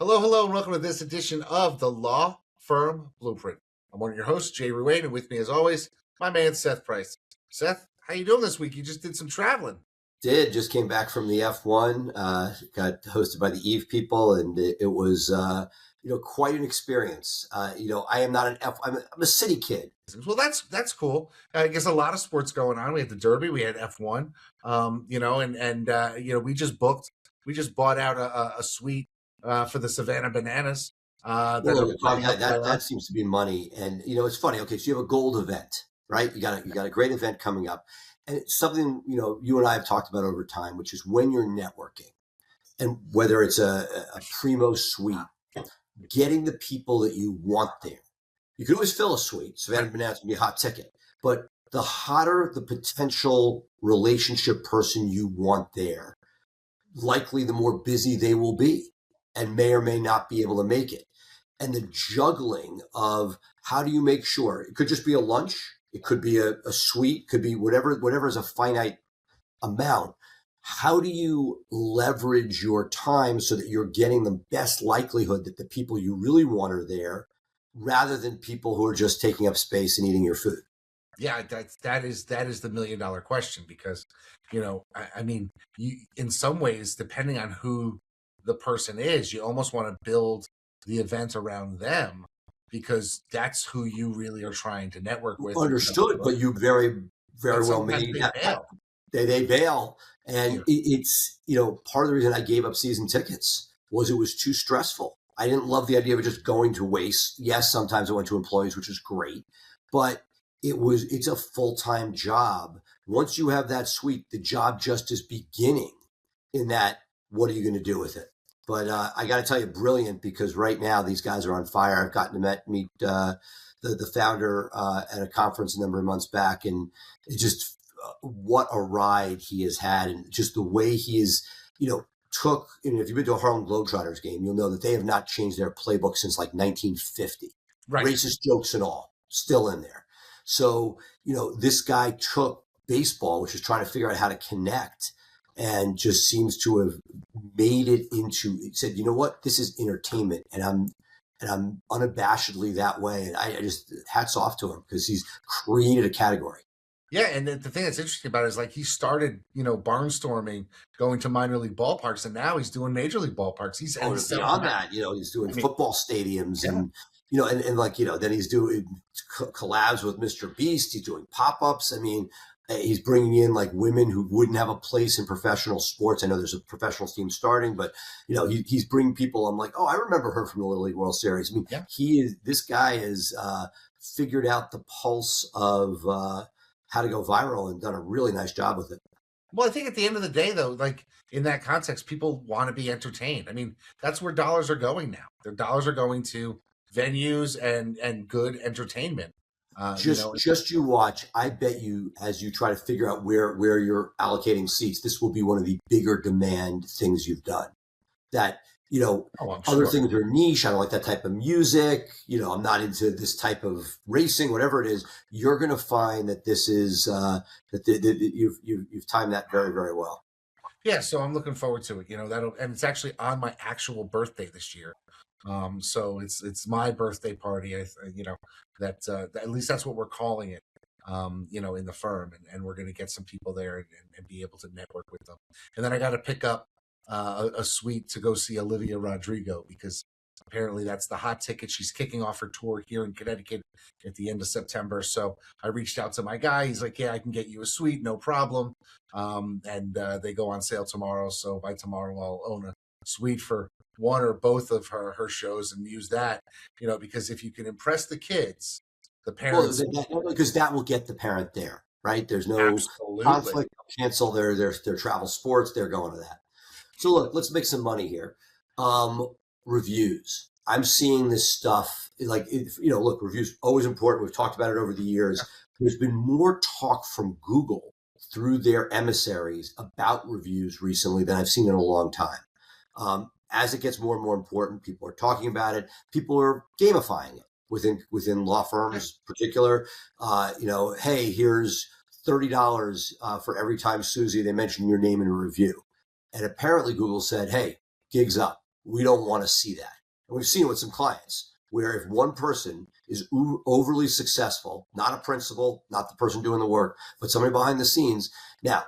Hello, hello, and welcome to this edition of the Law Firm Blueprint. I'm one of your hosts, Jay Ruane, and with me, as always, my man Seth Price. Seth, how you doing this week? You just did some traveling. Just came back from the F1. Got hosted by the Eve people, and it was quite an experience. I am not I'm a city kid. Well, that's cool. I guess a lot of sports going on. We had the Derby, we had F1. We just bought out a suite for the Savannah Bananas. That seems to be money, and it's funny. Okay, so you have a gold event, right? You got a great event coming up, and it's something you and I have talked about over time, which is when you're networking, and whether it's a primo suite, getting the people that you want there. You can always fill a suite. Savannah Bananas can be a hot ticket, but the hotter the potential relationship person you want there, likely the more busy they will be and may or may not be able to make it. And the juggling of how do you make sure it could just be a lunch, it could be a suite, could be whatever is a finite amount. How do you leverage your time so that you're getting the best likelihood that the people you really want are there, rather than people who are just taking up space and eating your food? Yeah, that is the $1 million question, because you in some ways, depending on who the person is, you almost want to build the event around them, because that's who you really are trying to network with. Understood, but you very well may they bail, and it's part of the reason I gave up season tickets was it was too stressful. I didn't love the idea of it just going to waste. Yes, sometimes it went to employees, which is great, but it's a full-time job. Once you have that suite, the job just is beginning in that. What are you going to do with it? But I got to tell you, brilliant, because right now these guys are on fire. I've gotten to meet the founder at a conference a number of months back, and it just what a ride he has had, and just the way he is, took. And if you've been to a Harlem Globetrotters game, you'll know that they have not changed their playbook since like 1950. Right. Racist jokes and all still in there. So this guy took baseball, which is trying to figure out how to connect, and just seems to have made it into. It said, you know what, this is entertainment, and I'm unabashedly that way. And I just hats off to him, because he's created a category. Yeah, and the thing that's interesting about it is, like, he started, barnstorming, going to minor league ballparks, and now he's doing major league ballparks. He's beyond that. He's doing football stadiums, and then he's doing collabs with Mr. Beast. He's doing pop-ups. I mean, he's bringing in like women who wouldn't have a place in professional sports. I know there's a professional team starting, but he's bringing people. I'm like, oh, I remember her from the Little League World Series. I mean, this guy has figured out the pulse of how to go viral and done a really nice job with it. Well, I think at the end of the day, though, like in that context, people want to be entertained. I mean, that's where dollars are going now. Their dollars are going to venues and good entertainment. Just you watch. I bet you, as you try to figure out where you're allocating seats, this will be one of the bigger demand things you've done. That other things are niche. I don't like that type of music. I'm not into this type of racing. Whatever it is, you're going to find that this is that you've timed that very, very well. Yeah, so I'm looking forward to it. And it's actually on my actual birthday this year. So it's my birthday party. That at least that's what we're calling it. In the firm, and we're going to get some people there and be able to network with them. And then I got to pick up a suite to go see Olivia Rodrigo, because apparently that's the hot ticket. She's kicking off her tour here in Connecticut at the end of September. So I reached out to my guy. He's like, yeah, I can get you a suite, no problem. They go on sale tomorrow. So by tomorrow, I'll own a suite for one or both of her shows and use that, because if you can impress the kids, the parents, because that will get the parent there, right? There's no conflict. Cancel their travel sports. They're going to that. So look, let's make some money here. Reviews. I'm seeing this stuff look, reviews always important. We've talked about it over the years. There's been more talk from Google through their emissaries about reviews recently than I've seen in a long time. As it gets more and more important, people are talking about it. People are gamifying it within law firms, in particular. Hey, here's $30 for every time, Susie, they mention your name in a review. And apparently Google said, hey, gigs up. We don't want to see that. And we've seen it with some clients where if one person is overly successful, not a principal, not the person doing the work, but somebody behind the scenes. Now,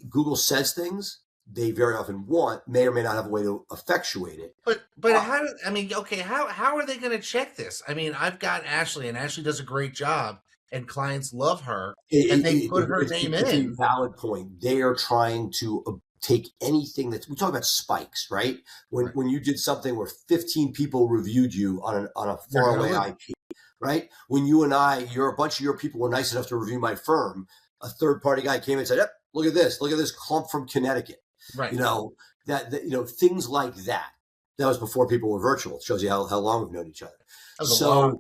Google says things they very often want, may or may not have a way to effectuate it. But how? I mean, okay, how are they going to check this? I mean, I've got Ashley, and Ashley does a great job, and clients love her, and they put her name in. It's a valid point. They are trying to take anything that we talk about spikes, right? When you did something where 15 people reviewed you on a faraway IP, right? When you and I, a bunch of your people were nice enough to review my firm, a third party guy came and said, "Yep, look at this clump from Connecticut." Right. Things like that. That was before people were virtual. It shows you how long we've known each other. That was a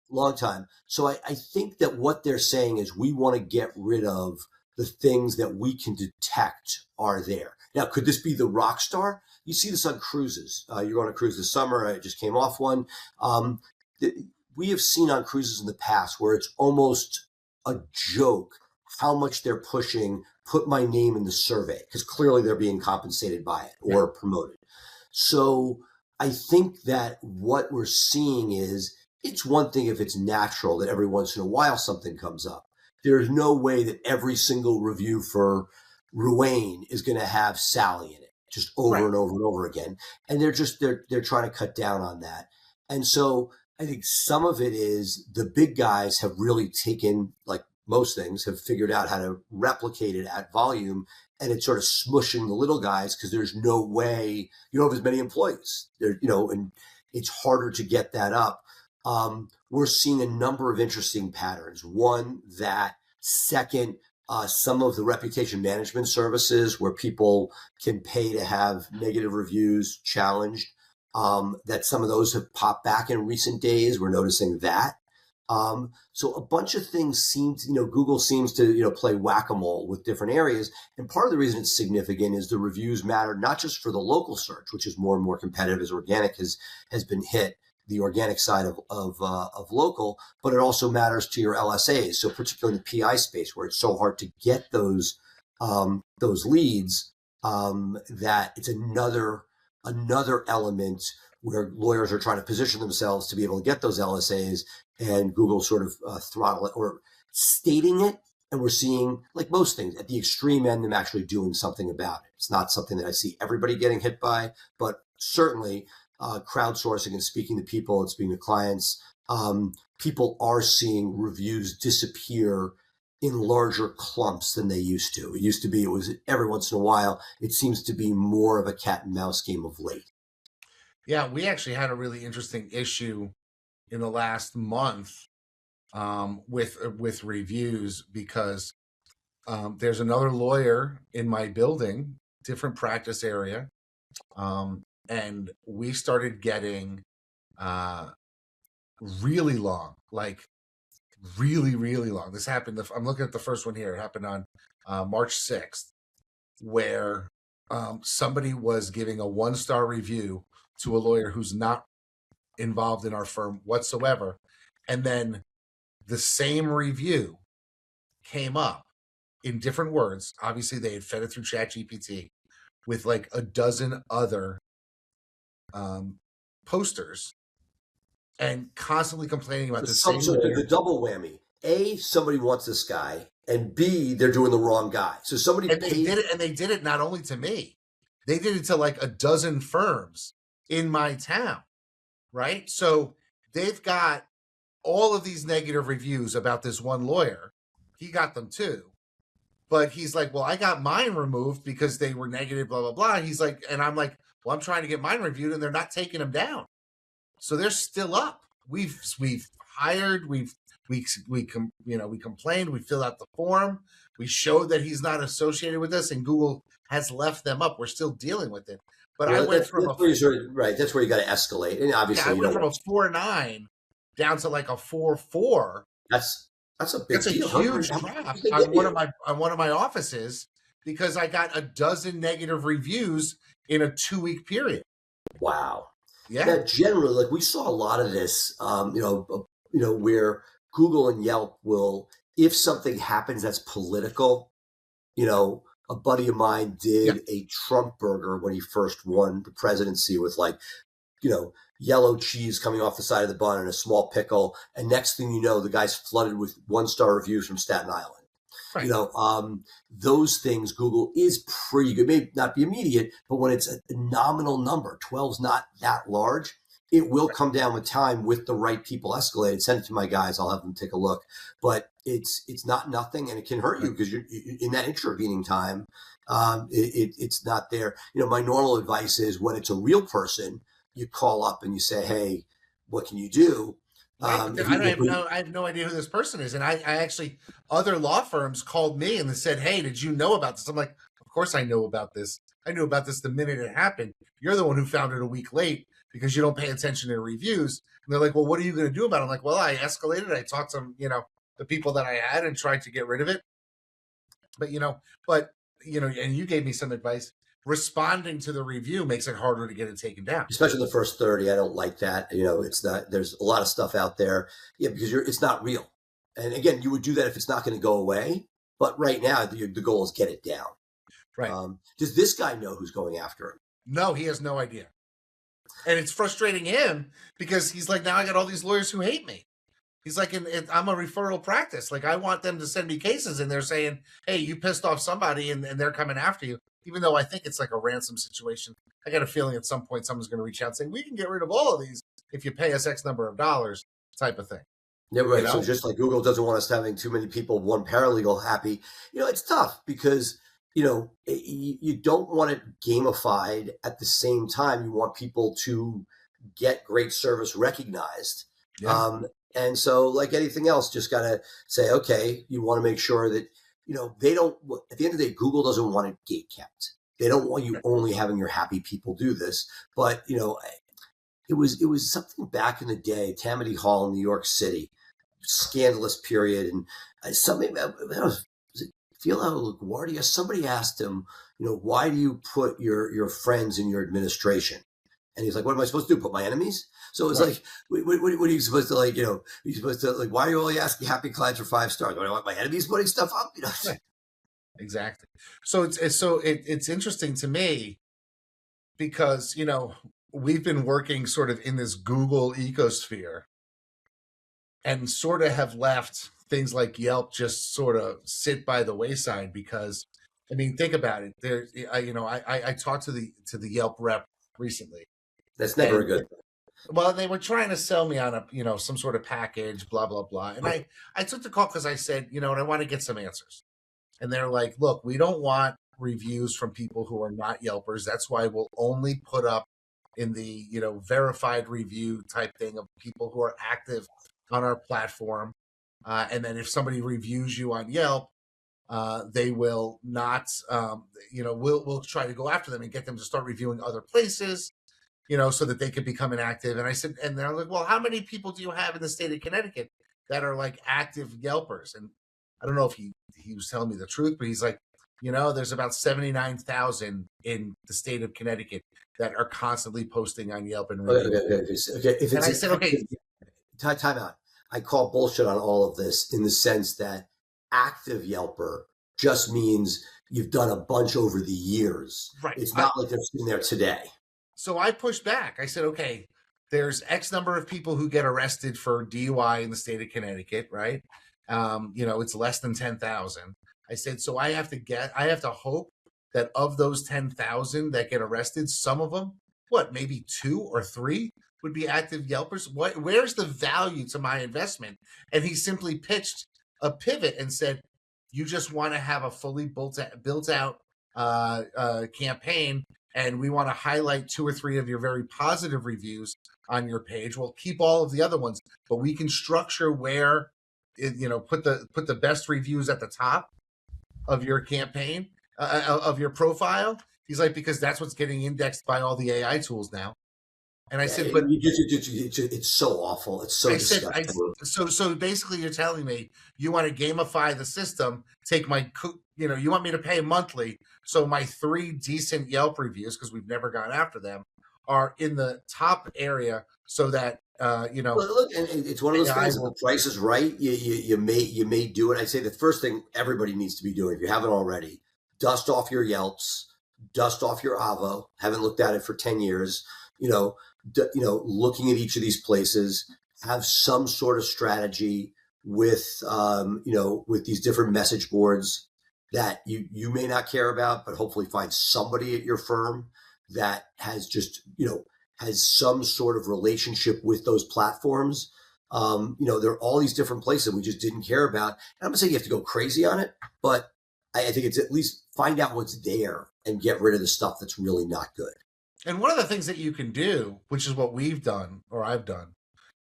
long time. So I think that what they're saying is we want to get rid of the things that we can detect are there. Now, could this be the rockstar? You see this on cruises. You're on a cruise this summer. I just came off one. We have seen on cruises in the past where it's almost a joke how much they're pushing, put my name in the survey, because clearly they're being compensated by it or promoted. So I think that what we're seeing is it's one thing if it's natural that every once in a while something comes up. There's no way that every single review for Ruane is going to have Sally in it just over and over and over again. And they're trying to cut down on that. And so I think some of it is the big guys have really taken, like most things, have figured out how to replicate it at volume, and it's sort of smushing the little guys because there's no way you don't have as many employees there, and it's harder to get that up. We're seeing a number of interesting patterns. One, that second, some of the reputation management services where people can pay to have negative reviews challenged, that some of those have popped back in recent days. We're noticing that. So a bunch of things Google seems to, play whack-a-mole with different areas. And part of the reason it's significant is the reviews matter, not just for the local search, which is more and more competitive as organic has been hit, the organic side of local, but it also matters to your LSAs. So particularly in the PI space where it's so hard to get those leads, that it's another element where lawyers are trying to position themselves to be able to get those LSAs, and Google sort of throttle it or stating it. And we're seeing, like most things, at the extreme end, them actually doing something about it. It's not something that I see everybody getting hit by, but certainly crowdsourcing and speaking to people and speaking to clients, people are seeing reviews disappear in larger clumps than they used to. It used to be, it was every once in a while. It seems to be more of a cat and mouse game of late. Yeah, we actually had a really interesting issue in the last month with reviews because there's another lawyer in my building, different practice area, and we started getting really long, like really, really long. This happened, I'm looking at the first one here. It happened on March 6th, where somebody was giving a 1-star review to a lawyer who's not involved in our firm whatsoever. And then the same review came up in different words. Obviously, they had fed it through ChatGPT with like a dozen other posters and constantly complaining about the same. So the double whammy. A, somebody wants this guy, and B, they're doing the wrong guy. So somebody they did it not only to me, they did it to like a dozen firms in my town, right? So they've got all of these negative reviews about this one lawyer. He got them too. But he's like, well, I got mine removed because they were negative, blah, blah, blah. He's like, and I'm like, well, I'm trying to get mine reviewed and they're not taking them down. So they're still up. We've hired, we complained, we filled out the form, we showed that he's not associated with us, and Google has left them up. We're still dealing with it. But I went from that's where you got to escalate. And obviously, I went from a 4.9 down to like a 4.4. That's a big deal. A huge drop on one of my offices because I got a dozen negative reviews in a 2-week period. Wow. Yeah. Now, generally, like we saw a lot of this, where Google and Yelp will, if something happens that's political, a buddy of mine did a Trump burger when he first won the presidency with like yellow cheese coming off the side of the bun and a small pickle. And next thing you know, the guy's flooded with 1-star reviews from Staten Island. Right. Those things, Google is pretty good. May not be immediate, but when it's a nominal number, 12's not that large. It will come down with time with the right people escalated. Send it to my guys. I'll have them take a look. But it's not nothing, and it can hurt you because you're in that intervening time. It's not there. My normal advice is when it's a real person, you call up and you say, "Hey, what can you do?" Right. I have no idea who this person is, and I actually, other law firms called me and they said, "Hey, did you know about this?" I'm like, "Of course I know about this. I knew about this the minute it happened. You're the one who found it a week late because you don't pay attention to reviews." And they're like, "Well, what are you going to do about it?" I'm like, "Well, I escalated. I talked to the people that I had and tried to get rid of it." But and you gave me some advice. Responding to the review makes it harder to get it taken down, especially the first 30. I don't like that. It's not. There's a lot of stuff out there, because it's not real. And again, you would do that if it's not going to go away. But right now, the goal is get it down. Right. Does this guy know who's going after him? No, he has no idea. And it's frustrating him because he's like, now I got all these lawyers who hate me. He's like, I'm a referral practice. Like, I want them to send me cases, and they're saying, "Hey, you pissed off somebody, and they're coming after you." Even though I think it's like a ransom situation, I got a feeling at some point someone's going to reach out and say, "We can get rid of all of these if you pay us X number of dollars," type of thing. Yeah, right. So just like Google doesn't want us having too many people, one paralegal happy, it's tough because, you don't want it gamified. At the same time, you want people to get great service recognized. Yeah. And so like anything else, just got to say, okay, you want to make sure that, they don't, at the end of the day, Google doesn't want it gate kept. They don't want you only having your happy people do this. But, it was something back in the day, Tammany Hall in New York City, scandalous period. And something, Philo LaGuardia, somebody asked him, why do you put your friends in your administration? And he's like, what am I supposed to do? Put my enemies? So it's like, what are you supposed to you're supposed to why are you only asking happy clients for 5 stars? Do I want my enemies putting stuff up? Right. Exactly. So it's interesting to me because, we've been working sort of in this Google ecosphere and sort of have left things like Yelp just sort of sit by the wayside because, I mean, think about it. I talked to the Yelp rep recently. That's never a good. Well, they were trying to sell me on some sort of package, blah, blah, blah. And I took the call because I said, and I want to get some answers. And they're like, look, we don't want reviews from people who are not Yelpers. That's why we'll only put up in the, verified review type thing of people who are active on our platform. And then if somebody reviews you on Yelp, they will not, we'll try to go after them and get them to start reviewing other places, so that they could become inactive. And I said, and they're like, well, how many people do you have in the state of Connecticut that are like active Yelpers? And I don't know if he was telling me the truth, but he's like, there's about 79,000 in the state of Connecticut that are constantly posting on Yelp and reviewing. Okay. And I said, okay. Time out. I call bullshit on all of this in the sense that active Yelper just means you've done a bunch over the years. Right. It's not like they're sitting there today. So I pushed back. I said, okay, there's X number of people who get arrested for DUI in the state of Connecticut, right? It's less than 10,000. I said, so I have to hope that of those 10,000 that get arrested, some of them, maybe 2 or 3 would be active Yelpers. Where's the value to my investment? And he simply pitched a pivot and said, you just want to have a fully built out campaign, and we want to highlight 2 or 3 of your very positive reviews on your page. We'll keep all of the other ones, but we can structure where, put the best reviews at the top of your campaign, of your profile. He's like, because that's what's getting indexed by all the AI tools now. And I said, but it's so awful. It's so disgusting. So basically you're telling me you want to gamify the system, take you want me to pay monthly. So my 3 decent Yelp reviews, because we've never gone after them, are in the top area so that, Well, look, and it's one of those things. If the price is right, you may do it. I'd say the first thing everybody needs to be doing, if you haven't already, dust off your Yelps, dust off your Avo. Haven't looked at it for 10 years. looking at each of these places, have some sort of strategy with these different message boards that you may not care about, but hopefully find somebody at your firm that has has some sort of relationship with those platforms. There are all these different places we just didn't care about. And I'm not saying you have to go crazy on it, but I think it's at least find out what's there and get rid of the stuff that's really not good. And one of the things that you can do, which is what we've done or I've done,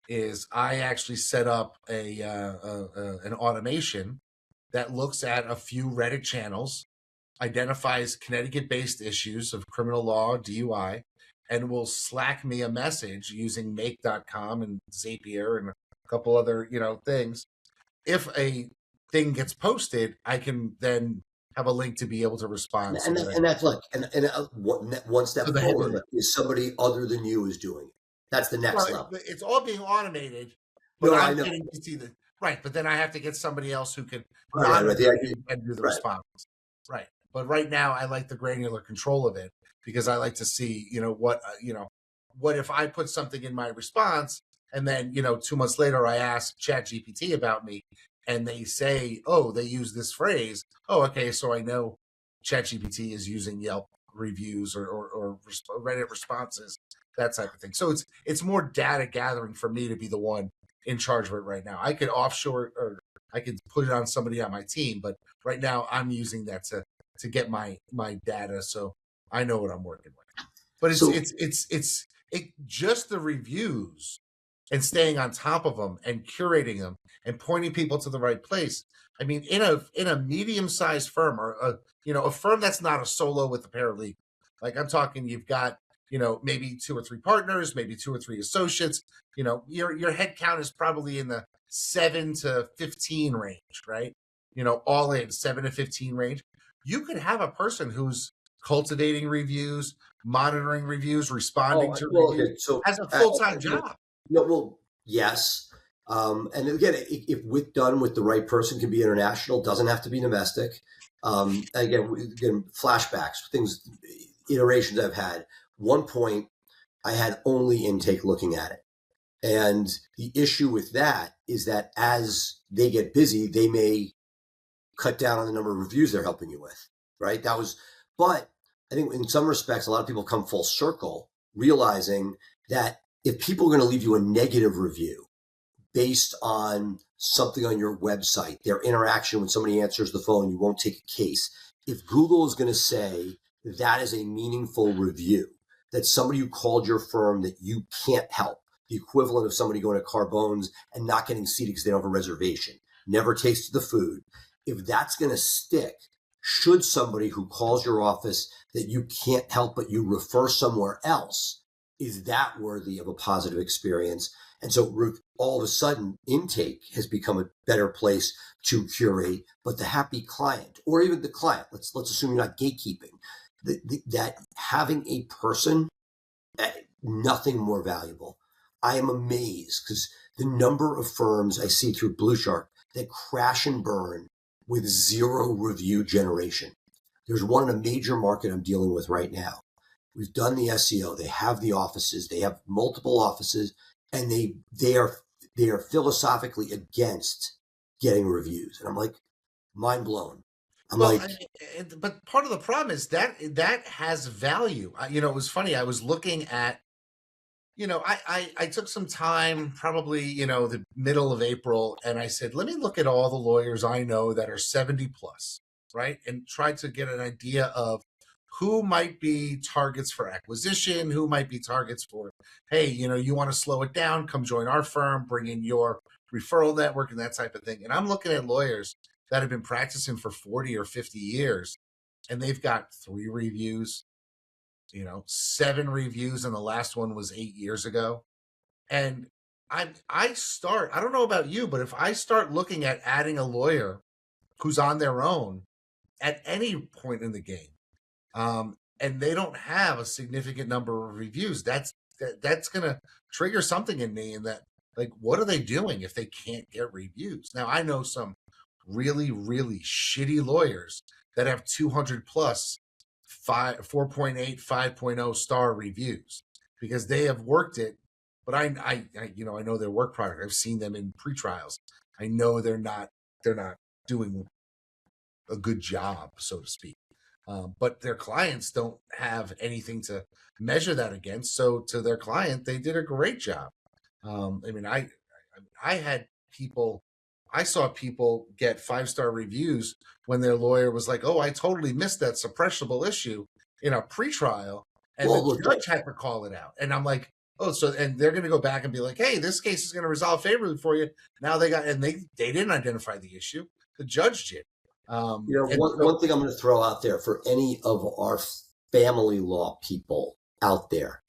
is I actually set up an automation that looks at a few Reddit channels, identifies Connecticut-based issues of criminal law, DUI, and will Slack me a message using make.com and Zapier and a couple other, things. If a thing gets posted, I can then have a link to be able to respond. And that's like, one step forward is somebody other than you is doing it. That's the next level. It's all being automated, but I'm getting to see the right. But then I have to get somebody else who can and do the response. Right. But right now, I like the granular control of it because I like to see, what if I put something in my response and then, 2 months later, I ask ChatGPT about me and they say, oh, they use this phrase. Oh, okay. So I know ChatGPT is using Yelp reviews or Reddit responses, that type of thing. So it's more data gathering for me to be the one in charge of it right now. I could offshore or I could put it on somebody on my team, but right now I'm using that to get my data, so I know what I'm working with. But it's just the reviews and staying on top of them and curating them and pointing people to the right place. I mean, in a medium-sized firm or a firm that's not a solo with a paralegal, like I'm talking, you've got maybe 2 or 3 partners, maybe 2 or 3 associates. Your head count is probably in the 7 to 15 range, right? All in 7 to 15 range. You could have a person who's cultivating reviews, monitoring reviews, responding to reviews, has a full-time job. No, well, yes. And again, if done with the right person, can be international, doesn't have to be domestic. Again, flashbacks, iterations I've had. One point, I had only intake looking at it. And the issue with that is that as they get busy, they may cut down on the number of reviews they're helping you with, right? But I think in some respects, a lot of people come full circle, realizing that if people are going to leave you a negative review based on something on your website, their interaction when somebody answers the phone, you won't take a case. If Google is going to say that is a meaningful review, that somebody who called your firm that you can't help, the equivalent of somebody going to Carbone's and not getting seated because they don't have a reservation, never tasted the food. If that's going to stick, should somebody who calls your office that you can't help but you refer somewhere else, is that worthy of a positive experience? And so all of a sudden, intake has become a better place to curate, but the happy client, or even the client, let's assume you're not gatekeeping, that having a person, nothing more valuable. I am amazed because the number of firms I see through BluShark that crash and burn with 0 review generation. There's one in a major market I'm dealing with right now. We've done the SEO. They have the offices. They have multiple offices, and they are philosophically against getting reviews. And I'm like, mind blown. But part of the problem is that has value. It was funny. I was looking at, I took some time, probably, the middle of April, and I said, let me look at all the lawyers I know that are 70 plus, right? And try to get an idea of who might be targets for acquisition, who might be targets for, hey, you want to slow it down, come join our firm, bring in your referral network and that type of thing. And I'm looking at lawyers that have been practicing for 40 or 50 years, and they've got 3 reviews, 7 reviews, and the last one was 8 years ago. And I don't know about you, but if I start looking at adding a lawyer who's on their own at any point in the game, and they don't have a significant number of reviews, that's going to trigger something in me, and that, like, what are they doing if they can't get reviews? Now, I know some really, really shitty lawyers that have 200 plus 4.8, 5.0 star reviews. because they have worked it. But I know their work product. I've seen them in pre-trials. I know they're not doing a good job, so to speak. But their clients don't have anything to measure that against. So to their client, they did a great job. I mean, I had people, I saw people get 5-star reviews when their lawyer was like, "Oh, I totally missed that suppressible issue in a pretrial," and the Well, look, judge had to call it out. And I'm like, "Oh, so," and they're going to go back and be like, "Hey, this case is going to resolve favorably for you." Now they didn't identify the issue. The judge did. And so, one thing I'm going to throw out there for any of our family law people out there,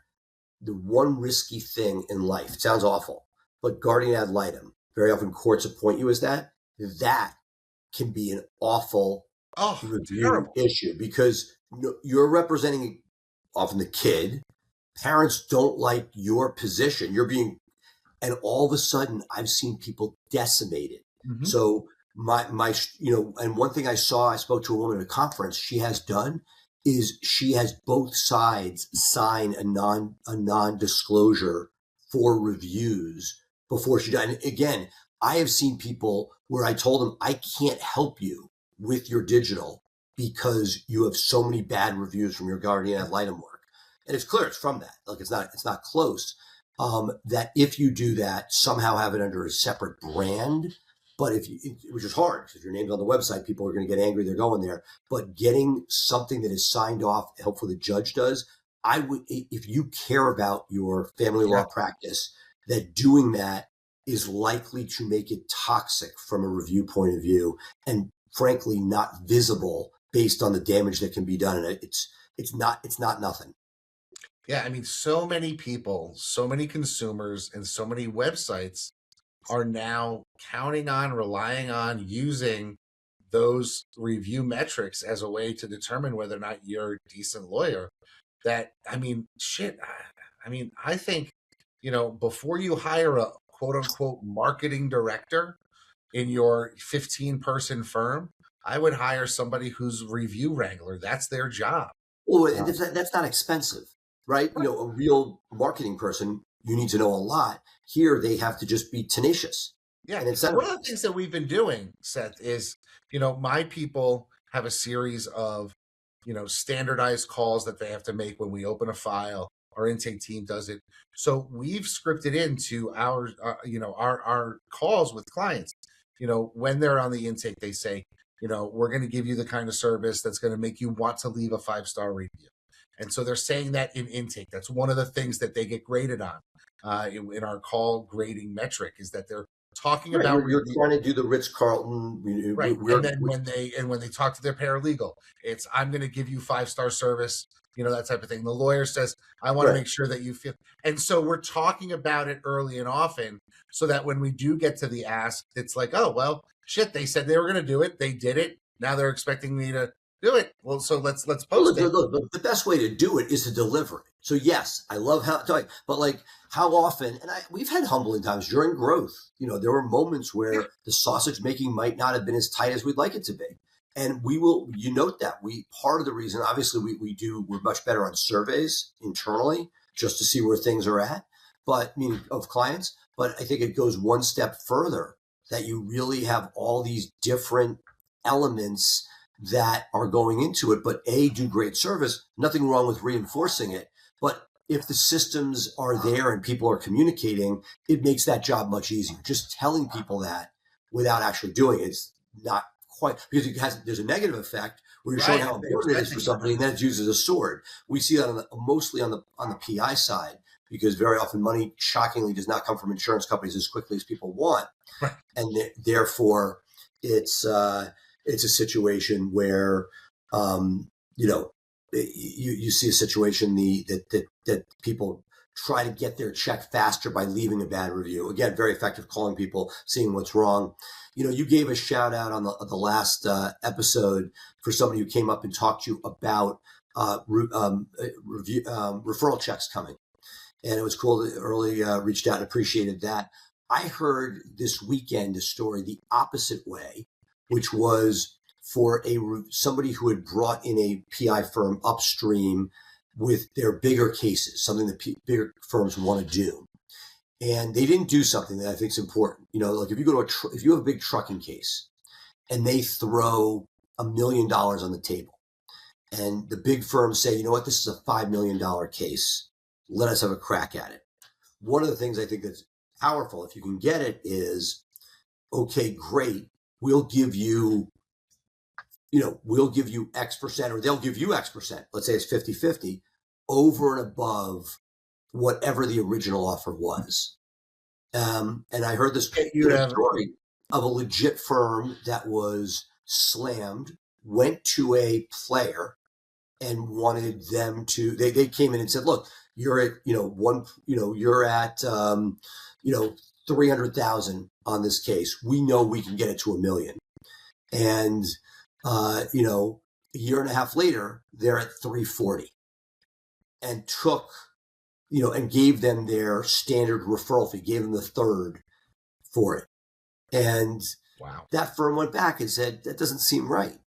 the one risky thing in life, it sounds awful, but guardian ad litem, very often courts appoint you as that can be an awful review terrible issue because you're representing often the kid. Parents don't like your position. And all of a sudden I've seen people decimated. Mm-hmm. So and one thing I spoke to a woman at a conference, she has done is she has both sides sign a non-disclosure for reviews before she done. And again, I have seen people where I told them, I can't help you with your digital because you have so many bad reviews from your guardian ad litem work. And it's clear it's from that. Like it's not close. That if you do that, somehow have it under a separate brand. But which is hard because if your name's on the website, people are going to get angry. They're going there. But getting something that is signed off, hopefully the judge does. I would, if you care about your family law practice, that doing that is likely to make it toxic from a review point of view, and frankly, not visible based on the damage that can be done. And it's not nothing. Yeah, I mean, so many people, so many consumers, and so many websites are now relying on using those review metrics as a way to determine whether or not you're a decent lawyer. That, I mean, shit. I think, before you hire a quote unquote marketing director in your 15-person firm, I would hire somebody who's review wrangler. That's their job. Well, that's not expensive, right? A real marketing person, you need to know a lot. Here, they have to just be tenacious. Yeah. And so one of the things that we've been doing, Seth, is, my people have a series of, standardized calls that they have to make when we open a file. Our intake team does it. So we've scripted into our, our calls with clients. When they're on the intake, they say, we're going to give you the kind of service that's going to make you want to leave a 5-star review. And so they're saying that in intake. That's one of the things that they get graded on in our call grading metric, is that they're talking about. You're trying to do the Ritz-Carlton, right? And then when they talk to their paralegal, it's, I'm going to give you 5-star service, that type of thing. The lawyer says, I want to make sure that you feel. And so we're talking about it early and often, so that when we do get to the ask, it's like, oh well, shit, they said they were going to do it, they did it. Now they're expecting me to do it. Well, so let's post it. Look, the best way to do it is to deliver it. So yes, I love but how often, and we've had humbling times during growth. There were moments where the sausage making might not have been as tight as we'd like it to be. And you note that part of the reason, obviously we're much better on surveys internally just to see where things are at, but meaning of clients. But I think it goes one step further, that you really have all these different elements that are going into it, but do great service, nothing wrong with reinforcing it. But if the systems are there and people are communicating, it makes that job much easier. Just telling people that without actually doing it's not quite, because there's a negative effect where you're showing how important it is for somebody, and then it's used as a sword. We see that mostly on the PI side, because very often money, shockingly, does not come from insurance companies as quickly as people want, and therefore it's a situation where you see a situation that people try to get their check faster by leaving a bad review. Again, very effective calling people, seeing what's wrong. You gave a shout out on the last episode for somebody who came up and talked to you about referral checks coming. And it was cool that Early reached out and appreciated that. I heard this weekend a story the opposite way, which was for somebody who had brought in a PI firm upstream with their bigger cases, something that bigger firms want to do. And they didn't do something that I think is important. Like if you go to if you have a big trucking case and they throw $1 million on the table and the big firms say, you know what, this is a $5 million case. Let us have a crack at it. One of the things I think that's powerful, if you can get it, is, okay, great. We'll give you X%, or they'll give you X%. Let's say it's 50-50 over and above whatever the original offer was. And I heard this story of a legit firm that was slammed, went to a player and wanted them to, they came in and said, look, you're at, you're at, 300,000 on this case. We know we can get it to $1 million. And, a year and a half later, they're at 340 and took, and gave them their standard referral fee, gave them the third for it. And wow, that firm went back and said, that doesn't seem right.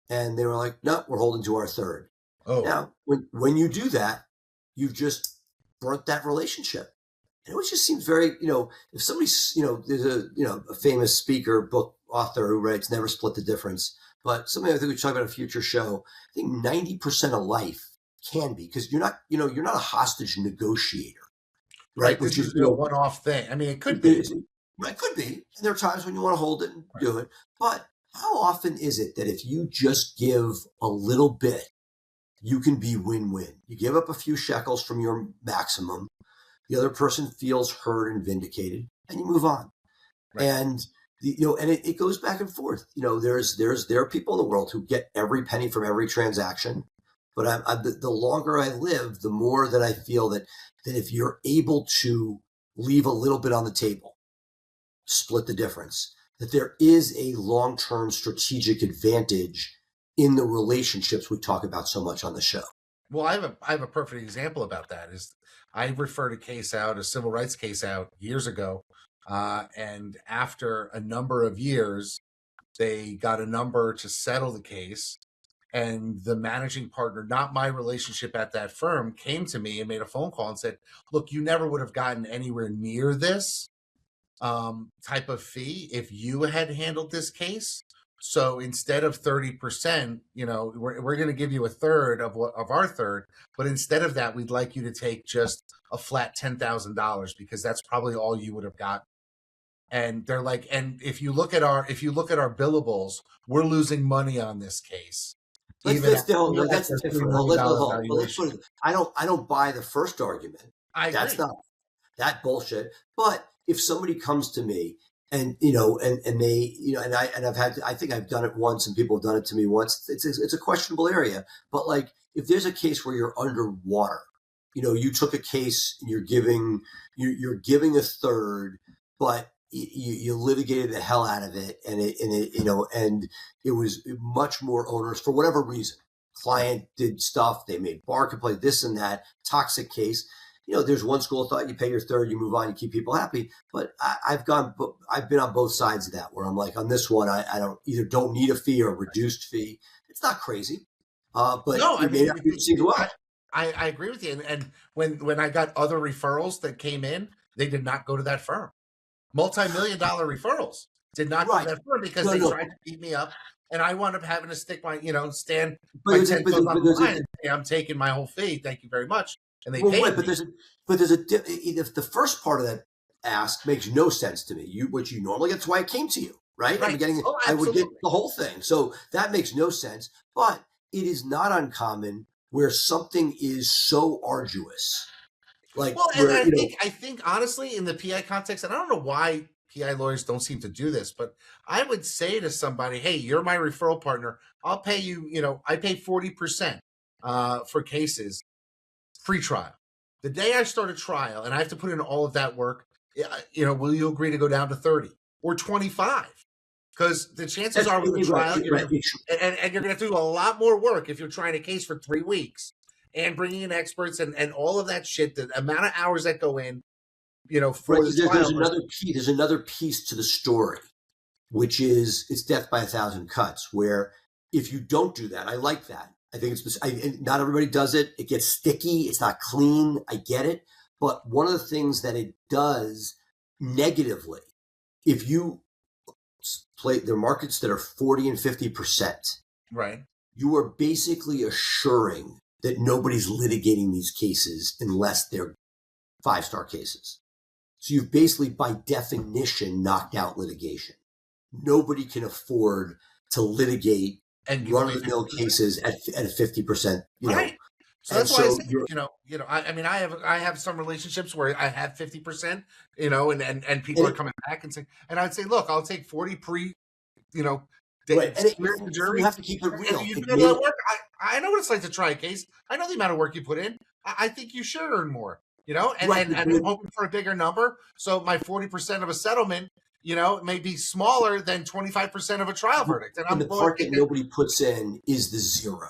And they were like, no, we're holding to our third. Oh. Now, when you do that, you've just burnt that relationship. And it just seems very, if somebody's, there's a famous speaker, book author who writes Never Split the Difference. But something I think we talk about in a future show, I think 90% of life can be, because you're not a hostage negotiator, right? Which is a one-off thing. I mean, it could be. It could be. And there are times when you want to hold it and do it. But how often is it that if you just give a little bit, you can be win-win? You give up a few shekels from your maximum, the other person feels heard and vindicated, and you move on. Right. And it goes back and forth. There are people in the world who get every penny from every transaction. But the longer I live, the more that I feel that if you're able to leave a little bit on the table, split the difference, that there is a long-term strategic advantage in the relationships we talk about so much on the show. Well, I have a perfect example about that. Is I referred a civil rights case out years ago, and after a number of years, they got a number to settle the case. And the managing partner, not my relationship at that firm, came to me and made a phone call and said, look, you never would have gotten anywhere near this type of fee if you had handled this case. So instead of 30%, we're going to give you a third of our third. But instead of that, we'd like you to take just a flat $10,000 because that's probably all you would have gotten. And they're like, and if you look at our billables, we're losing money on this case. That's different. Let's put it. I don't buy the first argument. That's not that bullshit. But if somebody comes to me and and they I think I've done it once and people have done it to me once. It's a questionable area. But like if there's a case where you're underwater, you took a case and you're giving a third, but you litigated the hell out of it, and it was much more onerous for whatever reason. Client did stuff, they made bar complaint, this and that, toxic case. There's one school of thought: you pay your third, you move on, you keep people happy. But I've been on both sides of that, where I'm like, on this one, I don't need a fee or a reduced fee. It's not crazy, but no, I mean, I agree with you. And when I got other referrals that came in, they did not go to that firm. Multi-million-dollar referrals did not go to that firm because they tried to beat me up, and I wound up having to stick my, stand my 10 toes on the line and say, I'm taking my whole fee. Thank you very much. And they paid me. But if the first part of that ask makes no sense to me, which you normally get, that's why I came to you, right? I would get the whole thing. So that makes no sense. But it is not uncommon where something is so arduous. I think honestly, in the PI context, and I don't know why PI lawyers don't seem to do this, but I would say to somebody, hey, you're my referral partner. I'll pay you, I pay 40% for cases, free trial. The day I start a trial and I have to put in all of that work, will you agree to go down to 30 or 25? Because the chances are with the trial, and you're going to have to do a lot more work if you're trying a case for 3 weeks. And bringing in experts and all of that shit, the amount of hours that go in, for the trial. There's another piece to the story, which is it's death by 1,000 cuts, where if you don't do that, I like that. I think not everybody does it. It gets sticky. It's not clean. I get it. But one of the things that it does negatively, if you play the markets that are 40 and 50%, right, you are basically assuring that nobody's litigating these cases unless they're 5-star cases. So you've basically, by definition, knocked out litigation. Nobody can afford to litigate and run-of-the-mill cases at a 50%. Right. So that's why I say, I have some relationships where I have 50%, and people are coming back and saying, and I'd say, look, I'll take 40 right. And you have to keep it real. I know what it's like to try a case. I know the amount of work you put in. I think you should earn more, and I'm hoping for a bigger number. So my 40% of a settlement, may be smaller than 25% of a trial verdict. And the part that nobody puts in is the zero,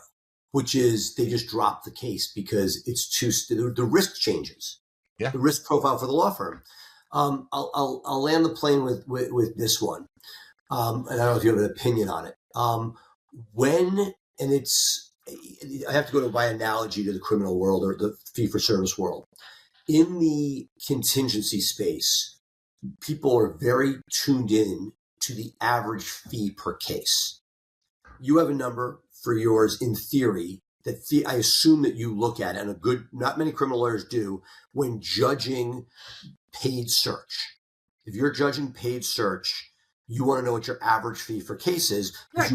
which is they just drop the case because it's the risk changes. Yeah. The risk profile for the law firm. I'll land the plane with this one. And I don't know if you have an opinion on it. I have to go by analogy to the criminal world or the fee-for-service world. In the contingency space, people are very tuned in to the average fee per case. You have a number for yours in theory that I assume that you look at, and not many criminal lawyers do, when judging paid search. If you're judging paid search, you want to know what your average fee for case is. Right.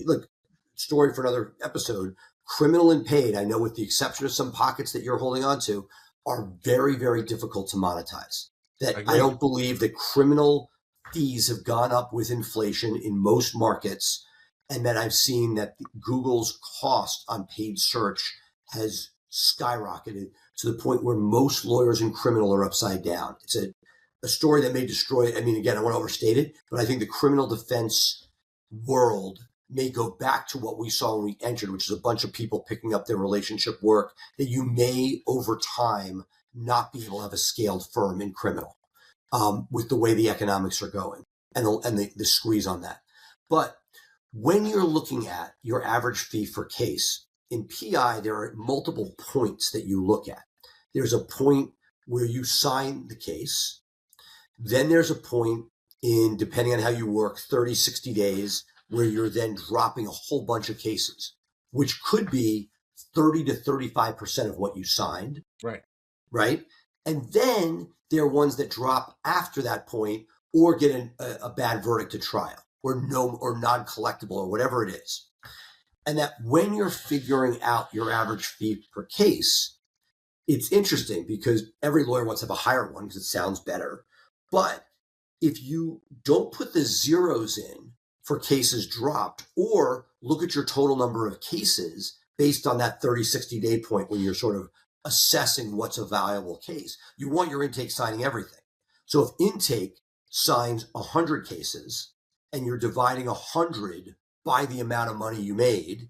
Look, story for another episode, criminal and paid, I know with the exception of some pockets that you're holding on to, are very, very difficult to monetize. I don't believe that criminal fees have gone up with inflation in most markets, and that I've seen that Google's cost on paid search has skyrocketed to the point where most lawyers in criminal are upside down. It's a story that may destroy it. I mean, again, I want to overstate it, but I think the criminal defense world may go back to what we saw when we entered, which is a bunch of people picking up their relationship work, that you may over time not be able to have a scaled firm in criminal with the way the economics are going and the squeeze on that. But when you're looking at your average fee for case, in PI, there are multiple points that you look at. There's a point where you sign the case. Then there's a point in, depending on how you work, 30, 60 days, where you're then dropping a whole bunch of cases, which could be 30 to 35% of what you signed. Right. And then there are ones that drop after that point or get a bad verdict at trial or non-collectible or whatever it is. And that when you're figuring out your average fee per case, it's interesting because every lawyer wants to have a higher one because it sounds better. But if you don't put the zeros in for cases dropped, or look at your total number of cases based on that 30, 60-day point when you're sort of assessing what's a valuable case, you want your intake signing everything. So if intake signs 100 cases and you're dividing 100 by the amount of money you made,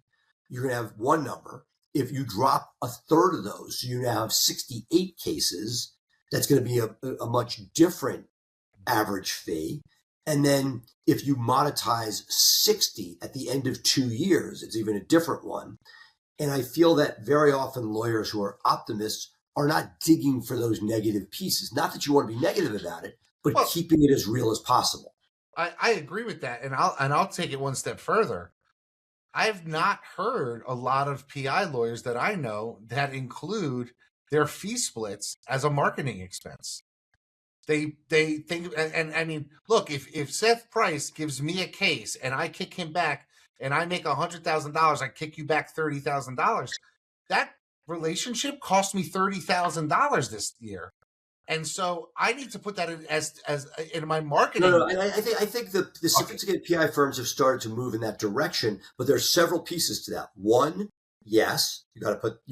you're going to have one number. If you drop a third of those, so you now have 68 cases, that's going to be a much different average fee. And then if you monetize 60 at the end of 2 years, it's even a different one. And I feel that very often lawyers who are optimists are not digging for those negative pieces. Not that you want to be negative about it, but keeping it as real as possible. I agree with that. And I'll take it one step further. I've not heard a lot of PI lawyers that I know that include their fee splits as a marketing expense. They think, and I mean, look, if Seth Price gives me a case and I kick him back and I make $100,000, I kick you back $30,000. That relationship cost me $30,000 this year. And so I need to put that in as in my marketing. No, I think the sophisticated PI firms have started to move in that direction, but there are several pieces to that. One, yes, you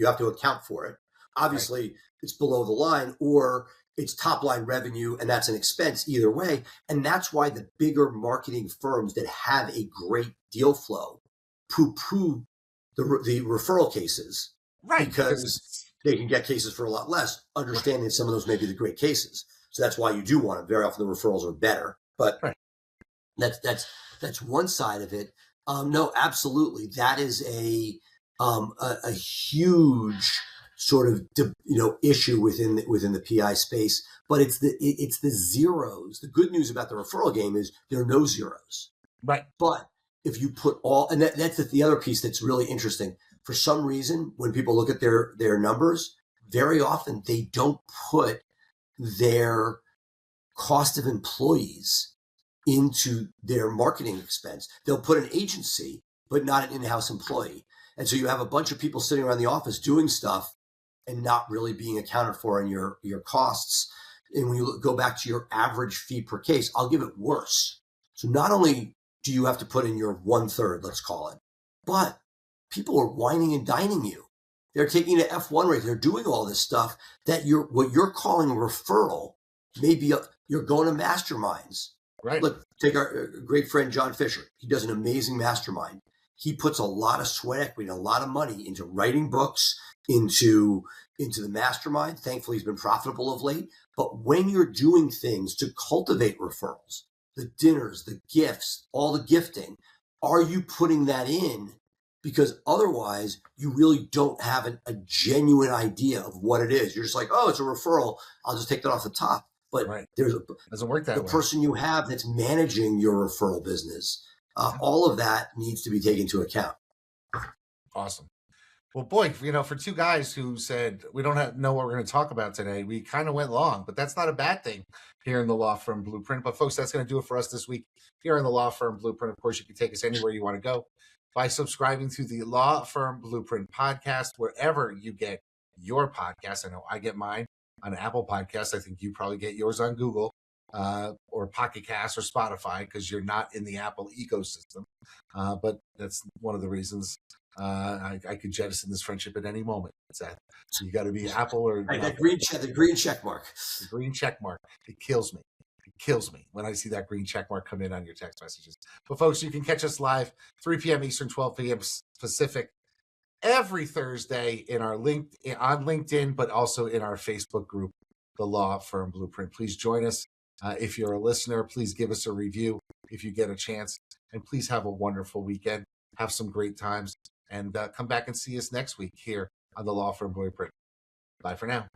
have to account for it. Obviously, it's below the line, or it's top line revenue, and that's an expense either way. And that's why the bigger marketing firms that have a great deal flow poo-poo the referral cases, right? Because they can get cases for a lot less, understanding that some of those may be the great cases. So that's why you do want them. Very often the referrals are better, but that's one side of it. No, absolutely. That is a huge sort of issue within the PI space. But it's the zeros. The good news about the referral game is there are no zeros. Right. But if you put all, and that's the other piece that's really interesting. For some reason, when people look at their numbers, very often they don't put their cost of employees into their marketing expense. They'll put an agency, but not an in-house employee. And so you have a bunch of people sitting around the office doing stuff and not really being accounted for in your costs. And when you go back to your average fee per case, I'll give it worse. So not only do you have to put in your 1/3, let's call it, but people are whining and dining you. They're taking the F1 rate. They're doing all this stuff that what you're calling a referral, maybe you're going to masterminds. Right. Look, take our great friend John Fisher. He does an amazing mastermind. He puts a lot of sweat equity and a lot of money into writing books, into the mastermind. Thankfully, he's been profitable of late. But when you're doing things to cultivate referrals, the dinners, the gifts, all the gifting, are you putting that in? Because otherwise, you really don't have a genuine idea of what it is. You're just like, oh, it's a referral. I'll just take that off the top. But right. Doesn't work that way. The person you have that's managing your referral business, all of that needs to be taken into account. Awesome. Well, boy, for two guys who said we don't know what we're going to talk about today, we kind of went long, but that's not a bad thing here in the Law Firm Blueprint. But folks, that's going to do it for us this week here in the Law Firm Blueprint. Of course, you can take us anywhere you want to go by subscribing to the Law Firm Blueprint podcast, wherever you get your podcast. I know I get mine on Apple Podcasts. I think you probably get yours on Google or Pocket Cast or Spotify because you're not in the Apple ecosystem. But that's one of the reasons I could jettison this friendship at any moment, Seth. So you got to be Apple or the green check mark. The green check mark. It kills me. It kills me when I see that green check mark come in on your text messages. But folks, you can catch us live 3 p.m. Eastern, 12 p.m. Pacific every Thursday on LinkedIn, but also in our Facebook group, The Law Firm Blueprint. Please join us. If you're a listener, please give us a review if you get a chance. And please have a wonderful weekend. Have some great times. And come back and see us next week here on The Law Firm Blueprint. Bye for now.